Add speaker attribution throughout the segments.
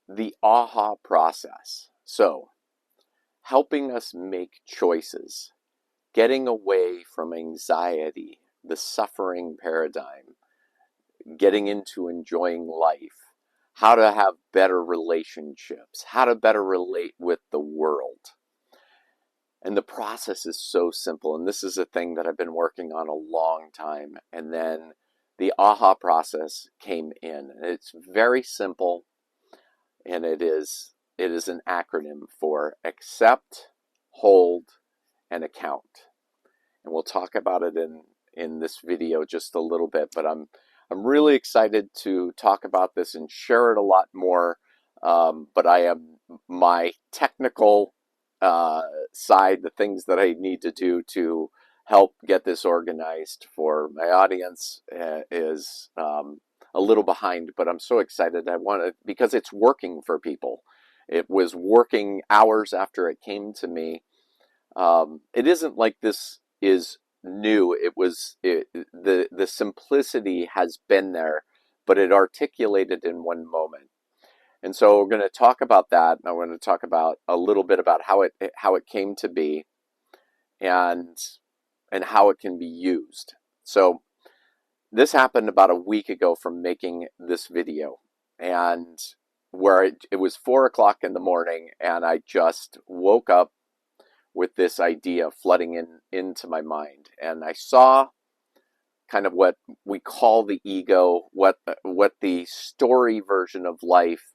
Speaker 1: the AHA process. So, helping us make choices, getting away from anxiety, the suffering paradigm, getting into enjoying life, how to have better relationships, how to better relate with the world. And the process is so simple. And this is a thing that I've been working on a long time. And then the AHA process came in. And it's very simple. And it is an acronym for accept, hold, and account. And we'll talk about it in this video just a little bit. But I'm really excited to talk about this and share it a lot more. But I am my technical side, the things that I need to do to help get this organized for my audience is a little behind, but I'm so excited. I want to, because it's working for people. It was working hours after it came to me. It isn't like this is new. The simplicity has been there, but it articulated in one moment. And so we're going to talk about that. And I want to talk about a little bit about how it came to be, and how it can be used. So this happened about a week ago from making this video, and where it was 4 o'clock in the morning, and I just woke up with this idea flooding into my mind, and I saw kind of what we call the ego, what the story version of life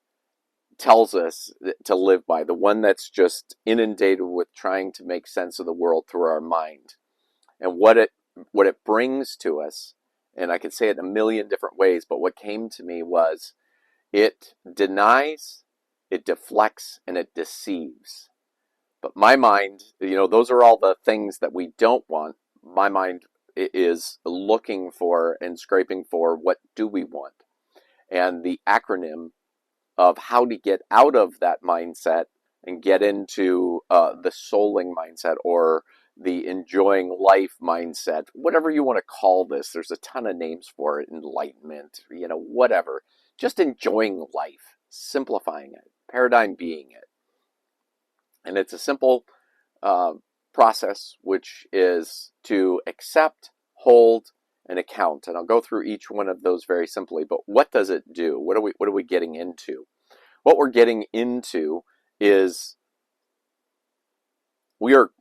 Speaker 1: tells us to live by, the one that's just inundated with trying to make sense of the world through our mind, and what it brings to us. And I could say it a million different ways, but what came to me was it denies, it deflects, and it deceives. But my mind, those are all the things that we don't want. My mind is looking for and scraping for, what do we want? And the acronym of how to get out of that mindset and get into the souling mindset, or the enjoying life mindset, whatever you want to call this. There's a ton of names for it, enlightenment, whatever. Just enjoying life, simplifying it, paradigm being it. And it's a simple process, which is to accept, hold, and account. And I'll go through each one of those very simply. But what does it do? What are we getting into? What we're getting into is we are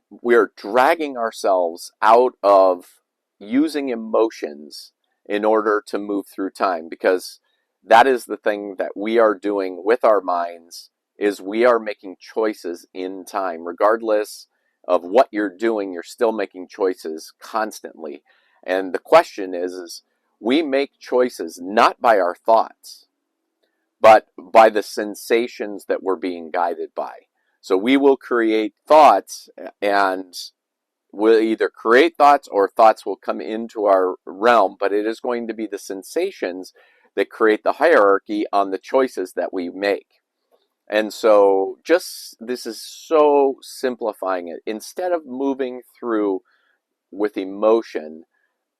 Speaker 1: dragging ourselves out of using emotions in order to move through time, because that is the thing that we are doing with our minds, is we are making choices in time. Regardless of what you're doing, you're still making choices constantly. And the question is we make choices not by our thoughts, but by the sensations that we're being guided by. So we will create thoughts, and we'll either create thoughts or thoughts will come into our realm, but it is going to be the sensations that create the hierarchy on the choices that we make. And so this is so simplifying it. Instead of moving through with emotion,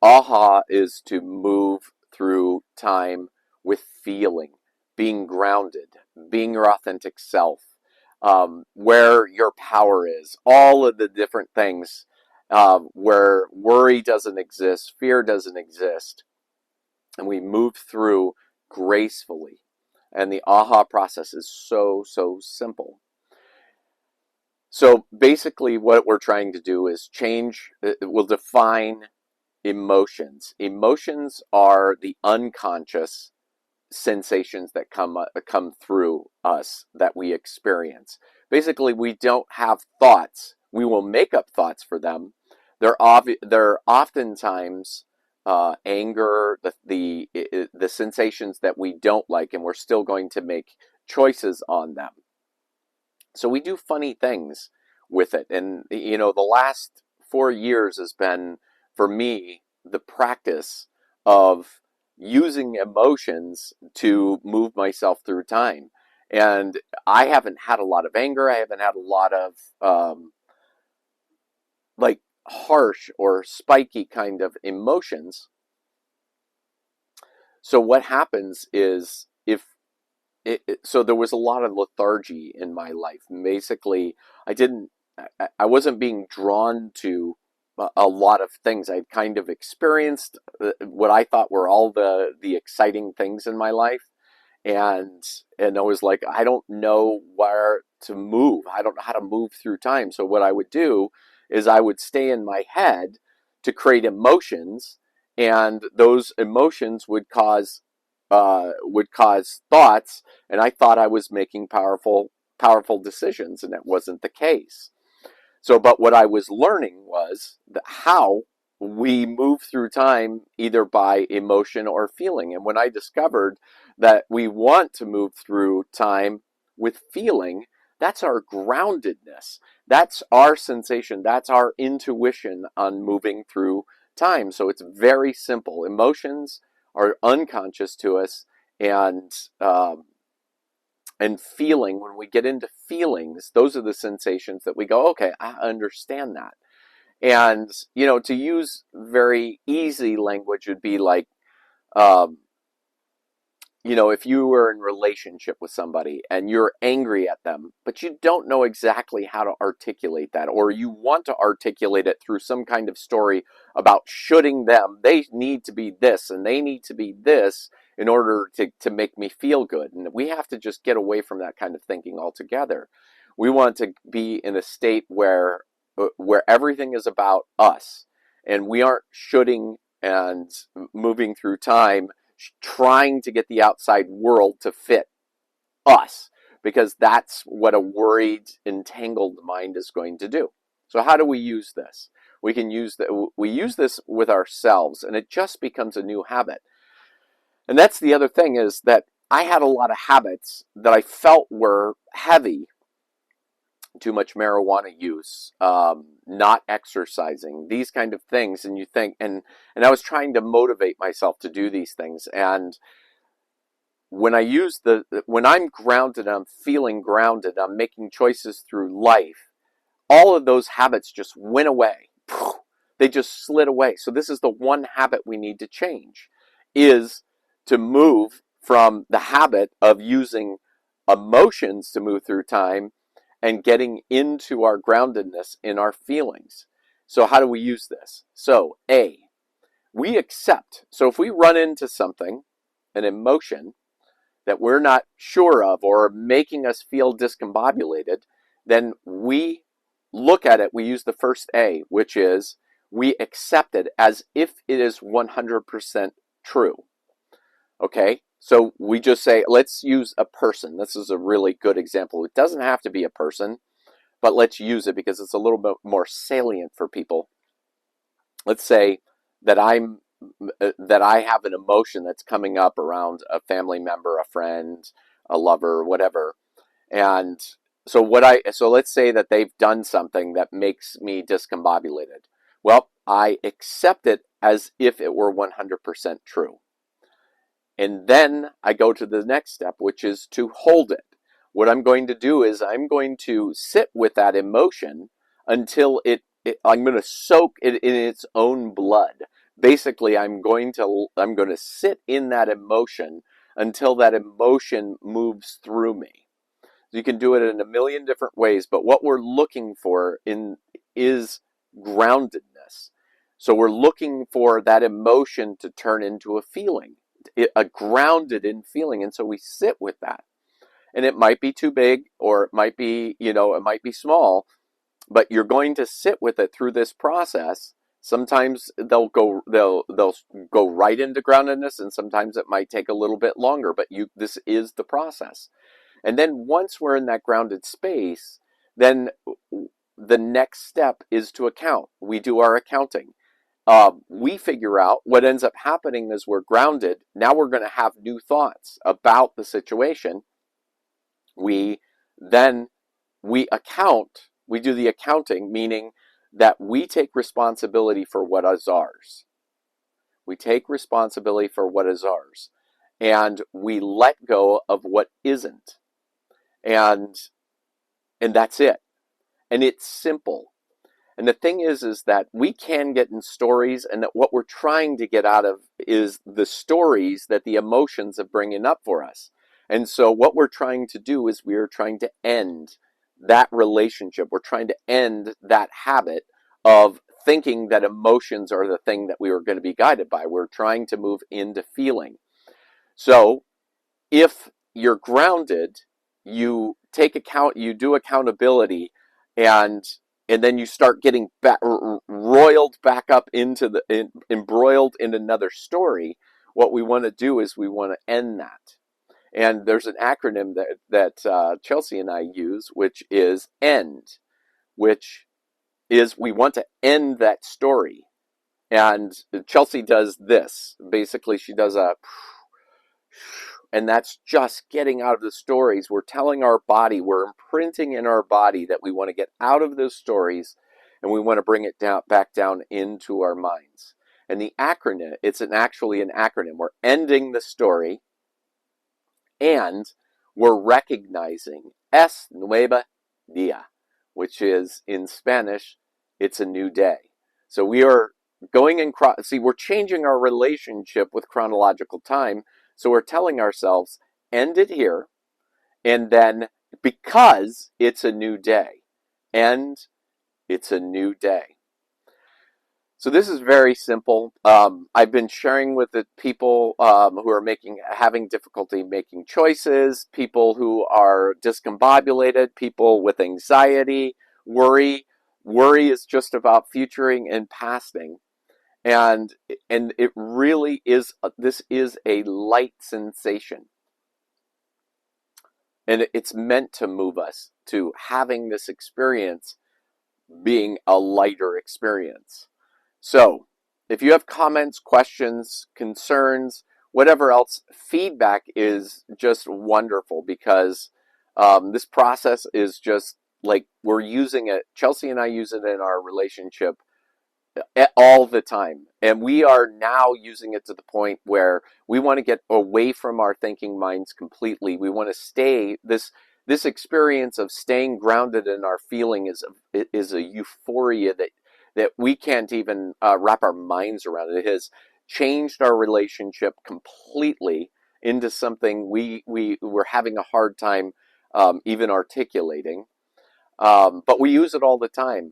Speaker 1: AHA is to move through time with feeling, being grounded, being your authentic self, where your power is, all of the different things, where worry doesn't exist, fear doesn't exist, and we move through gracefully. And the AHA process is so simple. So basically what we're trying to do is we'll define emotions. Emotions are the unconscious sensations that come through us that we experience. Basically, we don't have thoughts. We will make up thoughts for them. They're oftentimes anger, the sensations that we don't like, and we're still going to make choices on them. So we do funny things with it. And the last 4 years has been, for me, the practice of using emotions to move myself through time. And I haven't had a lot of anger. I haven't had a lot of like harsh or spiky kind of emotions. So what happens is, so there was a lot of lethargy in my life. Basically, I wasn't being drawn to a lot of things. I'd kind of experienced what I thought were all the exciting things in my life, and I was like, I don't know where to move. I don't know how to move through time. So what I would do is I would stay in my head to create emotions, and those emotions would cause thoughts, and I thought I was making powerful decisions, and it wasn't the case. So, but what I was learning was that how we move through time either by emotion or feeling. And when I discovered that we want to move through time with feeling, that's our groundedness. That's our sensation. That's our intuition on moving through time. So it's very simple. Emotions are unconscious to us, and feeling, when we get into feelings, those are the sensations that we go, okay, I understand that. And, to use very easy language would be like, um, if you were in relationship with somebody and you're angry at them, but you don't know exactly how to articulate that, or you want to articulate it through some kind of story about shoulding them, they need to be this and they need to be this in order to make me feel good. And we have to just get away from that kind of thinking altogether. We want to be in a state where everything is about us, and we aren't shoulding and moving through time trying to get the outside world to fit us, because that's what a worried, entangled mind is going to do. So how do we use this? We use this with ourselves, and it just becomes a new habit. And that's the other thing, is that I had a lot of habits that I felt were heavy: too much marijuana use, not exercising, these kind of things. And you think, and I was trying to motivate myself to do these things. And when I'm grounded, I'm feeling grounded, I'm making choices through life, all of those habits just went away. They just slid away. So this is the one habit we need to change, is to move from the habit of using emotions to move through time and getting into our groundedness in our feelings. So how do we use this? So we accept. So if we run into something, an emotion that we're not sure of or making us feel discombobulated, then we look at it. We use the first A, which is we accept it as if it is 100% true. Okay? So we just say, let's use a person. This is a really good example. It doesn't have to be a person, but let's use it because it's a little bit more salient for people. Let's say that I have an emotion that's coming up around a family member, a friend, a lover, whatever. And so let's say that they've done something that makes me discombobulated. Well, I accept it as if it were 100% true. And then I go to the next step, which is to hold it. What I'm going to do is I'm going to sit with that emotion until I'm going to soak it in its own blood. Basically, I'm going to sit in that emotion until that emotion moves through me. You can do it in a million different ways, but what we're looking for is groundedness. So we're looking for that emotion to turn into a feeling, a grounded in feeling, and so we sit with that. And it might be too big, or it might be, it might be small, but you're going to sit with it through this process. Sometimes they'll go right into groundedness, and sometimes it might take a little bit longer, but this is the process. And then once we're in that grounded space, then the next step is to account. We do our accounting. We figure out what ends up happening as we're grounded. Now we're going to have new thoughts about the situation. We account. We do the accounting, meaning that we take responsibility for what is ours. We take responsibility for what is ours, and we let go of what isn't. And that's it. And it's simple. And the thing is that we can get in stories, and that what we're trying to get out of is the stories that the emotions are bringing up for us. And so what we're trying to do is we are trying to end that relationship. We're trying to end that habit of thinking that emotions are the thing that we were going to be guided by. We're trying to move into feeling. So if you're grounded, you you do accountability, and then you start getting roiled back up into embroiled in another story. What we want to do is we want to end that. And there's an acronym that Chelsea and I use, which is END, which is we want to end that story. And Chelsea does this. Basically, she does a, and that's just getting out of the stories. We're telling our body, we're imprinting in our body that we want to get out of those stories and we want to bring it back down into our minds. And the acronym, it's actually an acronym. We're ending the story and we're recognizing Es Nueva Dia, which is in Spanish, it's a new day. So we are going in, we're changing our relationship with chronological time. So we're telling ourselves, end it here, and then because it's a new day, and it's a new day. So this is very simple. I've been sharing with the people who are having difficulty making choices, people who are discombobulated, people with anxiety, worry. Worry is just about futuring and pasting. And it really is, this is a light sensation. And it's meant to move us to having this experience being a lighter experience. So if you have comments, questions, concerns, whatever else, feedback is just wonderful because this process is just like we're using it. Chelsea and I use it in our relationship all the time. And we are now using it to the point where we want to get away from our thinking minds completely. We want to stay, this experience of staying grounded in our feeling is a euphoria that we can't even wrap our minds around. It has changed our relationship completely into something we're having a hard time even articulating. But we use it all the time.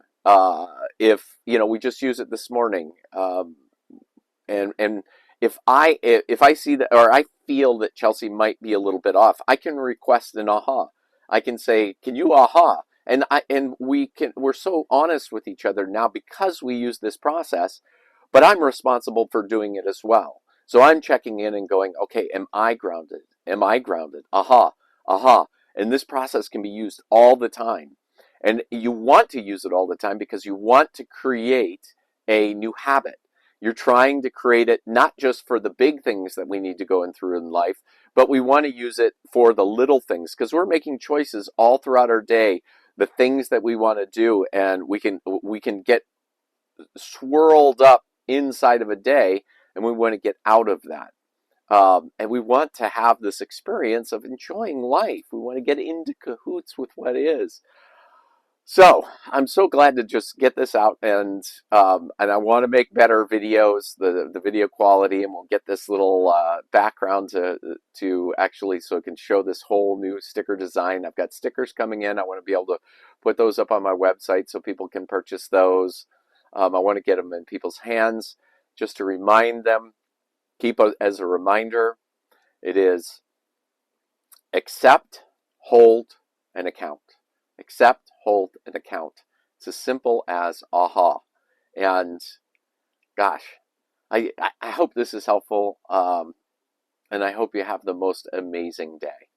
Speaker 1: If we just use it this morning, and if I see that, or I feel that Chelsea might be a little bit off, I can request an aha. I can say, "Can you aha?" And we're so honest with each other now because we use this process. But I'm responsible for doing it as well. So I'm checking in and going, "Okay, am I grounded? Am I grounded? Aha, aha." And this process can be used all the time. And you want to use it all the time because you want to create a new habit. You're trying to create it not just for the big things that we need to go through in life, but we want to use it for the little things because we're making choices all throughout our day, the things that we want to do, and we can get swirled up inside of a day, and we want to get out of that. And we want to have this experience of enjoying life. We want to get into cahoots with what is. So I'm so glad to just get this out, and I want to make better videos, the video quality, and we'll get this little background to actually so it can show this whole new sticker design. I've got stickers coming in. I want to be able to put those up on my website so people can purchase those. I want to get them in people's hands just to remind them. Keep as a reminder. It is accept, hold, and account. Accept, hold, and account. It's as simple as aha. And gosh, I hope this is helpful. And I hope you have the most amazing day.